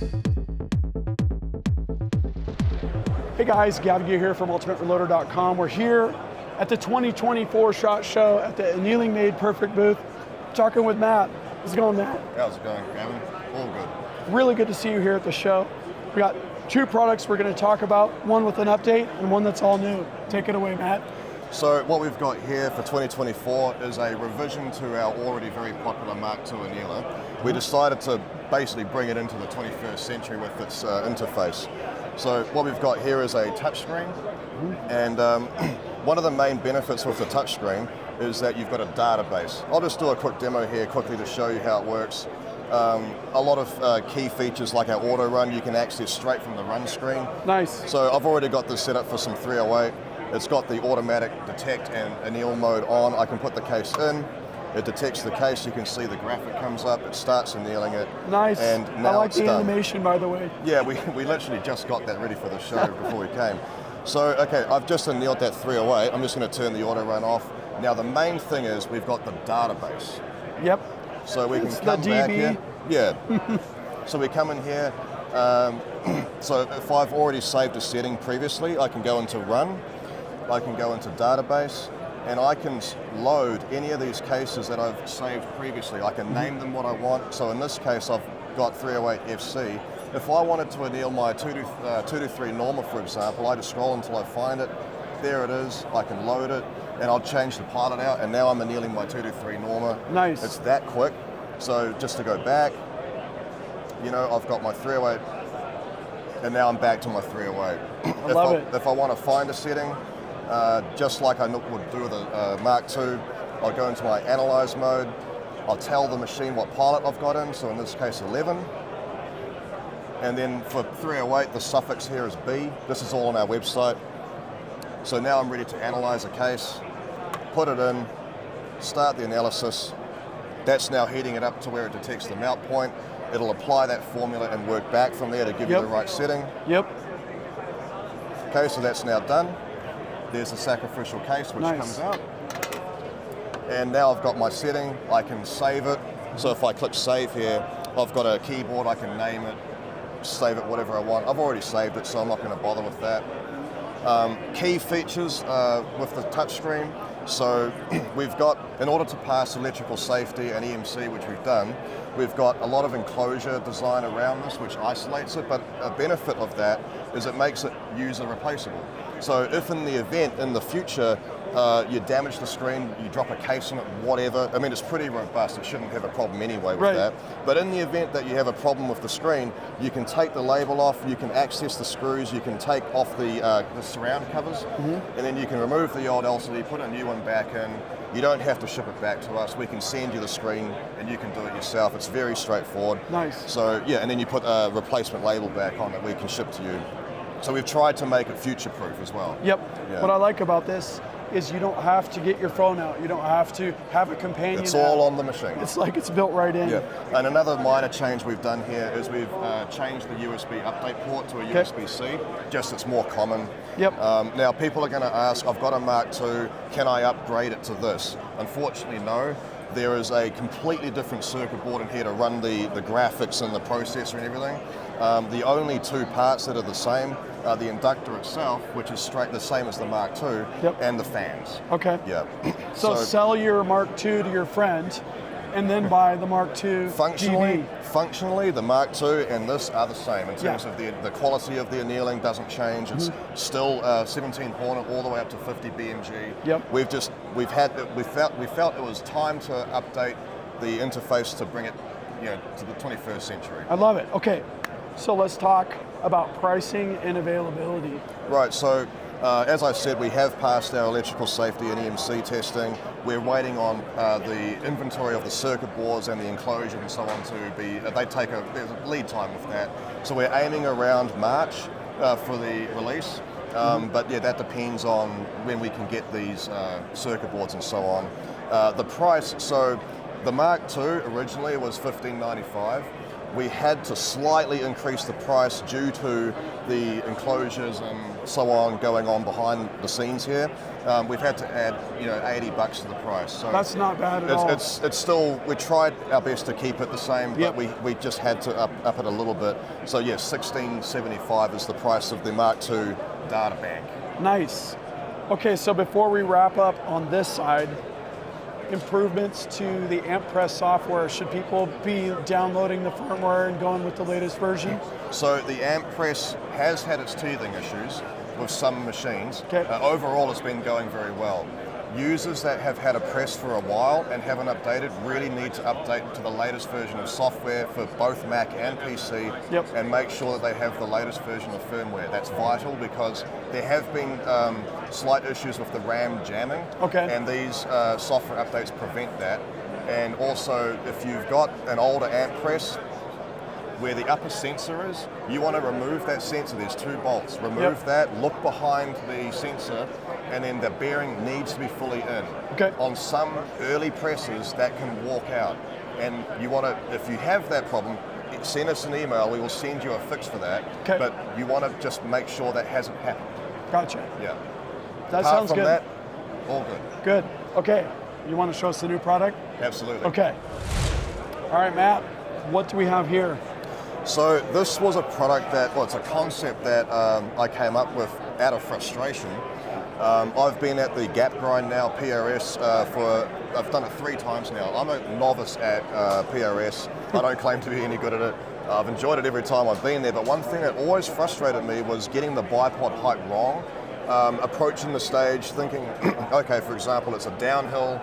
Hey guys, Gavin Gear here from UltimateReloader.com. We're here at the 2024 SHOT Show at the Annealing Made Perfect booth, talking with Matt. How's it going, Matt? How's it going, Gavin? All good. Really good to see you here at the show. We got two products we're going to talk about, one with an update and one that's all new. Take it away, Matt. So what we've got here for 2024 is a revision to our already very popular Mark II annealer. We decided to basically bring it into the 21st century with its interface. So what we've got here is a touchscreen, and one of the main benefits with the touchscreen is that you've got a database. I'll just do a quick demo here quickly to show you how it works. A lot of key features like our auto run you can access straight from the run screen. Nice. So I've already got this set up for some 308. It's got the automatic detect and anneal mode on. I can put the case in. It detects the case, you can see the graphic comes up, it starts annealing it. Nice. And now I like it's the done. animation, by the way. Yeah, we literally just got that ready for the show before we came. So, okay, I've just annealed that 308. I'm just going to turn the auto run off. Now, the main thing is we've got the database. Yep. So we It's can come the back DB. here. Yeah. So we come in here. So if I've already saved a setting previously, I can go into run. I can go into database. And I can load any of these cases that I've saved previously. I can name them what I want. So in this case, I've got 308 FC. If I wanted to anneal my 223 Norma, for example, I just scroll until I find it. There it is. I can load it, and I'll change the pilot out, and now I'm annealing my 223 Norma. Nice. It's that quick. So just to go back, you know, I've got my 308, and now I'm back to my 308. I love it. If I want to find a setting, just like I would do with a Mark II, I'll go into my analyze mode. I'll tell the machine what pilot I've got in, so in this case 11. And then for 308, the suffix here is B. This is all on our website. So now I'm ready to analyze a case, put it in, start the analysis. That's now heating it up to where it detects the mount point. It'll apply that formula and work back from there to give you the right setting. Yep. Okay, so that's now done. There's the sacrificial case which Nice. comes out. And now I've got my setting, I can save it. So if I click save here, I've got a keyboard, I can name it, save it whatever I want. I've already saved it, so I'm not going to bother with that. Key features with the touchscreen. So we've got, in order to pass electrical safety and EMC, which we've done, we've got a lot of enclosure design around this, which isolates it, but a benefit of that is it makes it user replaceable. So if in the event, in the future, you damage the screen, you drop a case on it, whatever, I mean, it's pretty robust, it shouldn't have a problem anyway with that. But in the event that you have a problem with the screen, you can take the label off, you can access the screws, you can take off the surround covers, and then you can remove the old LCD, put a new one back in. You don't have to ship it back to us. We can send you the screen and you can do it yourself. It's very straightforward. Nice. So yeah, and then you put a replacement label back on that we can ship to you. So we've tried to make it future-proof as well. Yep. Yeah. What I like about this is you don't have to get your phone out. You don't have to have a companion. It's all on the machine. It's like it's built right in. Yeah. And another minor change we've done here is we've changed the USB update port to a USB-C. Just it's more common. Yep. Now people are going to ask, I've got a Mark II, can I upgrade it to this? Unfortunately, no. There is a completely different circuit board in here to run the graphics and the processor and everything. The only two parts that are the same are the inductor itself, which is straight the same as the Mark II, and the fans. Okay. Yeah. So sell your Mark II to your friend, and then buy the Mark II Functionally, GB. functionally, the Mark II and this are the same in terms of the quality of the annealing doesn't change. It's still 17 Hornet all the way up to 50 BMG. Yep. We felt it was time to update the interface to bring it, to the 21st century. I love it. Okay, so let's talk about pricing and availability. Right. So. As I said, we have passed our electrical safety and EMC testing. We're waiting on the inventory of the circuit boards and the enclosure and so on to be, there's a lead time with that. So we're aiming around March for the release. But yeah, that depends on when we can get these circuit boards and so on. The price, so the Mark II originally was $15.95. We had to slightly increase the price due to the enclosures and so on going on behind the scenes here, we've had to add, $80 to the price. So That's not bad at all. it's still, we tried our best to keep it the same, but we just had to up it a little bit. So yeah, $16.75 is the price of the Mark II data bank. Nice. Okay, so before we wrap up on this side, improvements to the AmpPress software. Should people be downloading the firmware and going with the latest version? So the AmpPress has had its teething issues with some machines. Okay. Overall, it's been going very well. Users that have had a press for a while and haven't updated really need to update to the latest version of software for both Mac and PC, and make sure that they have the latest version of firmware. That's vital because there have been slight issues with the RAM jamming, and these software updates prevent that. And also, if you've got an older AmpPress, where the upper sensor is, you want to remove that sensor. There's 2 bolts. Remove that, look behind the sensor, and then the bearing needs to be fully in. On some early presses, that can walk out. And you want to, if you have that problem, send us an email. We will send you a fix for that. But you want to just make sure that hasn't happened. Gotcha. Yeah. That Apart sounds from good. that, all good. Good. Okay. You want to show us the new product? Absolutely. Okay. All right, Matt. What do we have here? So this was a product that, well, it's a concept that I came up with out of frustration. I've been at the Gap Grind now, PRS, I've done it 3 times now. I'm a novice at PRS. I don't claim to be any good at it. I've enjoyed it every time I've been there, but one thing that always frustrated me was getting the bipod height wrong. Approaching the stage thinking, okay, for example, it's a downhill,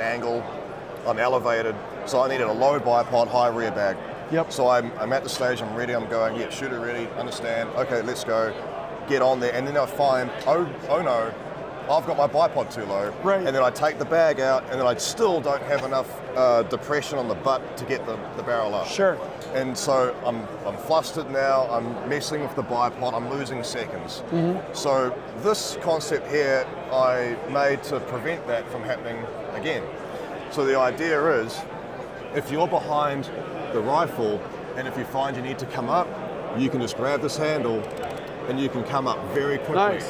angle, I'm elevated, so I needed a low bipod, high rear bag. So I'm at the stage, I'm ready, I'm going, yeah, shooter ready, understand, okay, let's go, get on there, and then I find, oh no, I've got my bipod too low, and then I take the bag out, and then I still don't have enough depression on the butt to get the barrel up. And so I'm flustered now, I'm messing with the bipod, I'm losing seconds. So this concept here, I made to prevent that from happening again. So the idea is, if you're behind the rifle, and if you find you need to come up, you can just grab this handle, and you can come up very quickly.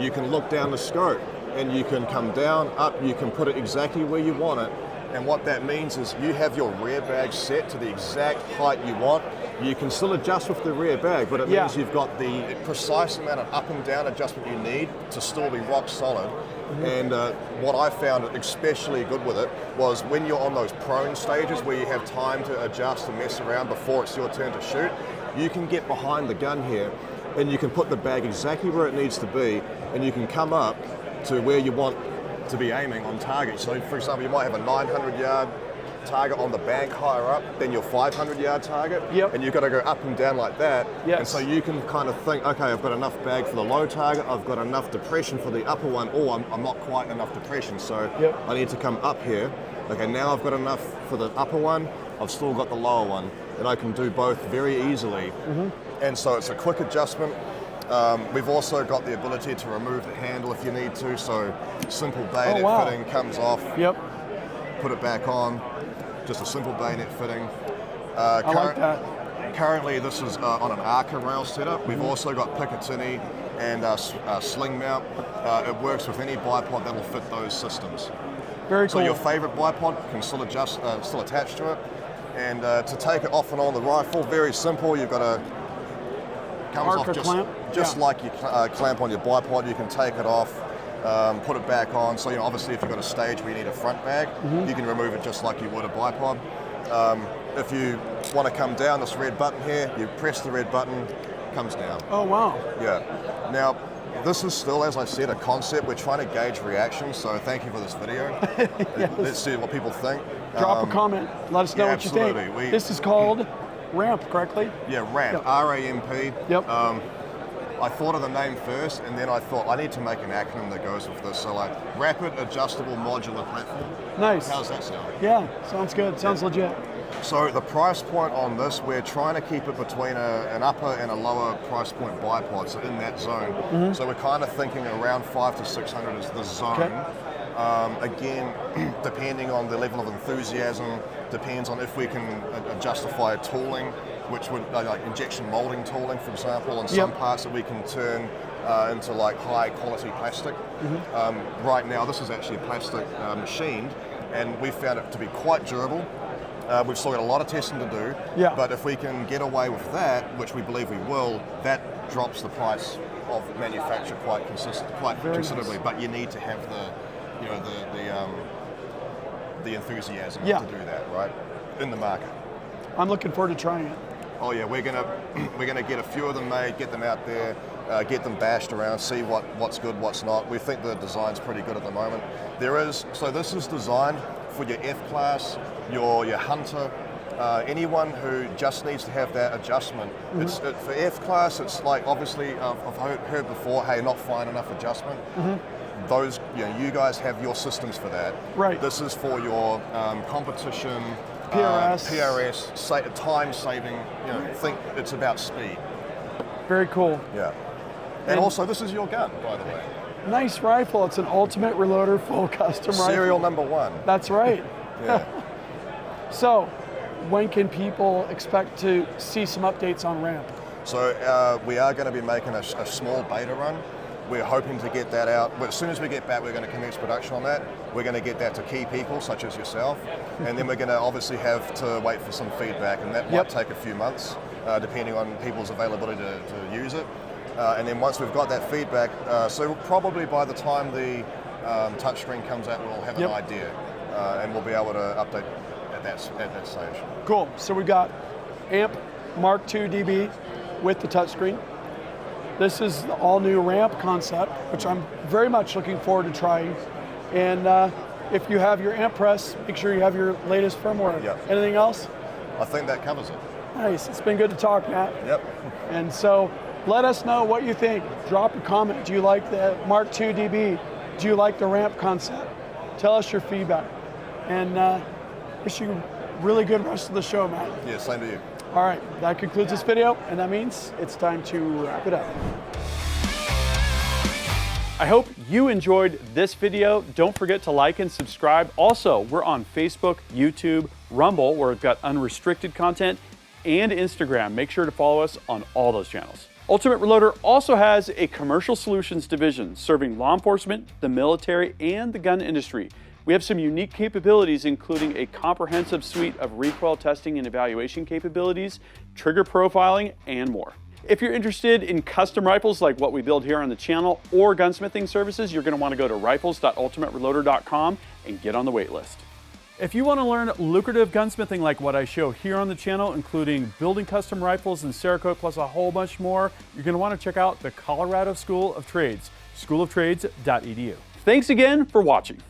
You can look down the scope, and you can come down, up, you can put it exactly where you want it. And what that means is you have your rear bag set to the exact height you want. You can still adjust with the rear bag, but it means you've got the precise amount of up and down adjustment you need to still be rock solid. And what I found especially good with it was when you're on those prone stages where you have time to adjust and mess around before it's your turn to shoot, you can get behind the gun here and you can put the bag exactly where it needs to be, and you can come up to where you want to be aiming on target. So for example, you might have a 900-yard target on the bank higher up than your 500-yard target, and you've got to go up and down like that. And so you can kind of think, okay, I've got enough bag for the low target, I've got enough depression for the upper one, or I'm not quite enough depression, so I need to come up here. Okay, now I've got enough for the upper one, I've still got the lower one, and I can do both very easily. And so it's a quick adjustment. We've also got the ability to remove the handle if you need to, so simple bayonet fitting comes off, put it back on, just a simple bayonet fitting. I like that. Currently this is on an Arca rail setup. We've also got Picatinny and sling mount. It works with any bipod that will fit those systems. Very cool. So your favorite bipod can still adjust, still attach to it. And to take it off and on the rifle, very simple. You've got a comes off just like you clamp on your bipod. You can take it off, put it back on. So obviously if you've got a stage where you need a front bag, you can remove it just like you would a bipod. If you want to come down, this red button here, you press the red button, comes down. Oh wow. Yeah. Now this is still, as I said, a concept. We're trying to gauge reactions, so thank you for this video. Let's see what people think. Drop a comment. Let us know what you think. This is called Ramp, correctly? Yeah, Ramp. R-A-M-P. I thought of the name first, and then I thought I need to make an acronym that goes with this. So like Rapid Adjustable Modular Platform. Nice. How's that sound? Yeah, sounds good. Sounds legit. So the price point on this, we're trying to keep it between an upper and a lower price point bipod, so in that zone. So we're kind of thinking around 500 to 600 is the zone. Again, depending on the level of enthusiasm, depends on if we can justify tooling, which would like injection molding tooling, for example, and some parts that we can turn into like high quality plastic. Right now, this is actually plastic machined, and we found it to be quite durable. We've still got a lot of testing to do, but if we can get away with that, which we believe we will, that drops the price of manufacture quite considerably. But you need to have the enthusiasm to do that, right, in the market. I'm looking forward to trying it. Oh yeah, we're gonna get a few of them made, get them out there, get them bashed around, see what's good, what's not. We think the design's pretty good at the moment. So this is designed for your F-Class, your Hunter, anyone who just needs to have that adjustment. For F-Class, it's like, obviously, I've heard before, hey, not fine enough adjustment. Those, you guys have your systems for that. Right. This is for your competition, PRS, time saving. Think it's about speed. Very cool. Yeah. And also, this is your gun, by the way. Nice rifle. It's an Ultimate Reloader full custom rifle. Serial number 1. That's right. Yeah. So, when can people expect to see some updates on ramp? So we are going to be making a small beta run. We're hoping to get that out. But as soon as we get back, we're going to commence production on that. We're going to get that to key people, such as yourself. And then we're going to obviously have to wait for some feedback, and that might take a few months, depending on people's availability to use it. And then once we've got that feedback, so probably by the time the touchscreen comes out, we'll have an idea, and we'll be able to update at that stage. Cool. So we've got AMP Mark II DB with the touchscreen. This is the all-new ramp concept, which I'm very much looking forward to trying. And if you have your AMP press, make sure you have your latest firmware. Anything else? I think that covers it. Nice. It's been good to talk, Matt. Yep. And so let us know what you think. Drop a comment. Do you like the Mark II DB? Do you like the ramp concept? Tell us your feedback. And wish you a really good rest of the show, Matt. Yeah, same to you. All right, that concludes this video, and that means it's time to wrap it up. I hope you enjoyed this video. Don't forget to like and subscribe. Also, we're on Facebook, YouTube, Rumble, where we've got unrestricted content, and Instagram. Make sure to follow us on all those channels. Ultimate Reloader also has a commercial solutions division serving law enforcement, the military, and the gun industry. We have some unique capabilities, including a comprehensive suite of recoil testing and evaluation capabilities, trigger profiling, and more. If you're interested in custom rifles like what we build here on the channel or gunsmithing services, you're going to want to go to rifles.ultimatereloader.com and get on the wait list. If you want to learn lucrative gunsmithing like what I show here on the channel, including building custom rifles and Cerakote plus a whole bunch more, you're going to want to check out the Colorado School of Trades, schooloftrades.edu. Thanks again for watching.